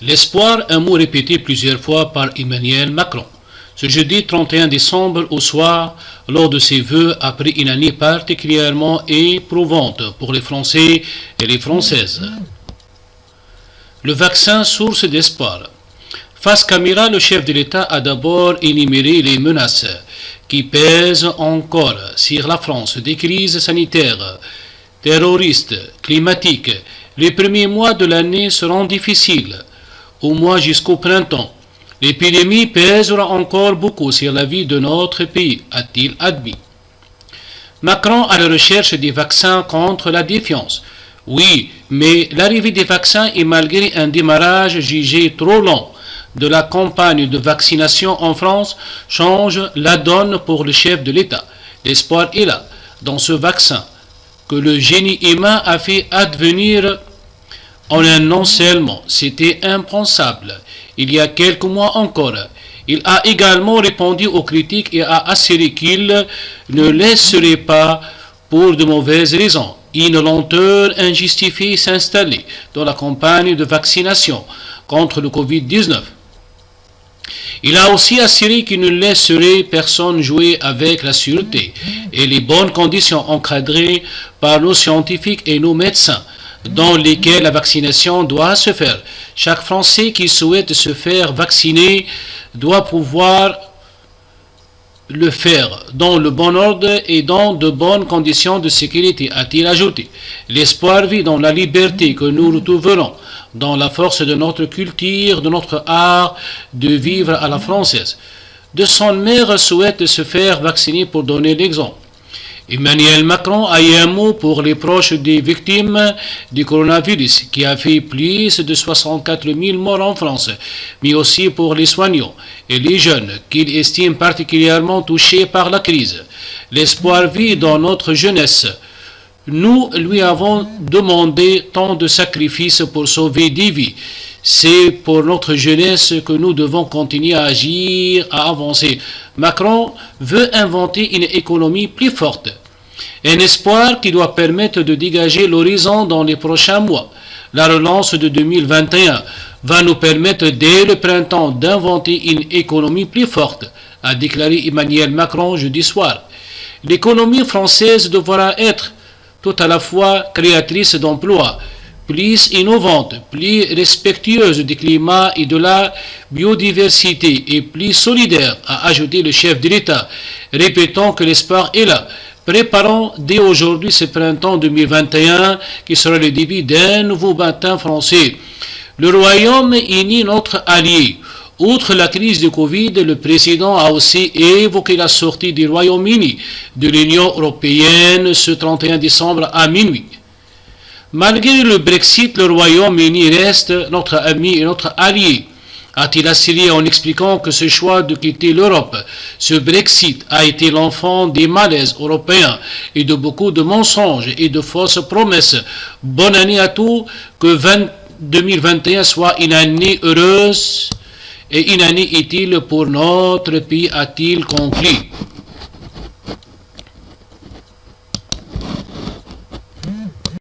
L'espoir, un mot répété plusieurs fois par Emmanuel Macron. Ce jeudi 31 décembre au soir, lors de ses vœux après une année particulièrement éprouvante pour les Français et les Françaises. Le vaccin, source d'espoir. Face caméra, le chef de l'État a d'abord énuméré les menaces qui pèsent encore sur la France, des crises sanitaires, terroristes, climatiques. Les premiers mois de l'année seront difficiles, au moins jusqu'au printemps. L'épidémie pèsera encore beaucoup sur la vie de notre pays, a-t-il admis. Macron à la recherche des vaccins contre la défiance. Oui, mais l'arrivée des vaccins est malgré un démarrage jugé trop lent de la campagne de vaccination en France change la donne pour le chef de l'État. L'espoir est là, dans ce vaccin, que le génie humain a fait advenir en un an seulement. C'était impensable. Il y a quelques mois encore. Il a également répondu aux critiques et a assuré qu'il ne laisserait pas pour de mauvaises raisons une lenteur injustifiée s'installer dans la campagne de vaccination contre le Covid-19. Il a aussi assuré qu'il ne laisserait personne jouer avec la sûreté et les bonnes conditions encadrées par nos scientifiques et nos médecins dans lesquelles la vaccination doit se faire. Chaque Français qui souhaite se faire vacciner doit pouvoir le faire dans le bon ordre et dans de bonnes conditions de sécurité, a-t-il ajouté. L'espoir vit dans la liberté que nous retrouverons, dans la force de notre culture, de notre art de vivre à la française. De son mère souhaite se faire vacciner pour donner l'exemple. Emmanuel Macron a eu un mot pour les proches des victimes du coronavirus qui a fait plus de 64 000 morts en France, mais aussi pour les soignants et les jeunes qu'il estime particulièrement touchés par la crise. L'espoir vit dans notre jeunesse. Nous lui avons demandé tant de sacrifices pour sauver des vies. C'est pour notre jeunesse que nous devons continuer à agir, à avancer. Macron veut inventer une économie plus forte. Un espoir qui doit permettre de dégager l'horizon dans les prochains mois. La relance de 2021 va nous permettre dès le printemps d'inventer une économie plus forte, a déclaré Emmanuel Macron jeudi soir. L'économie française devra être tout à la fois créatrice d'emplois, plus innovante, plus respectueuse du climat et de la biodiversité et plus solidaire, a ajouté le chef de l'État, répétant que l'espoir est là. Préparons dès aujourd'hui ce printemps 2021 qui sera le début d'un nouveau matin français. Le Royaume-Uni, notre allié. Outre la crise de Covid, le président a aussi évoqué la sortie du Royaume-Uni de l'Union européenne ce 31 décembre à minuit. Malgré le Brexit, le Royaume-Uni reste notre ami et notre allié, a-t-il assuré en expliquant que ce choix de quitter l'Europe, ce Brexit, a été l'enfant des malaises européens et de beaucoup de mensonges et de fausses promesses. Bonne année à tous, que 2021 soit une année heureuse et une année utile pour notre pays, a-t-il conclu.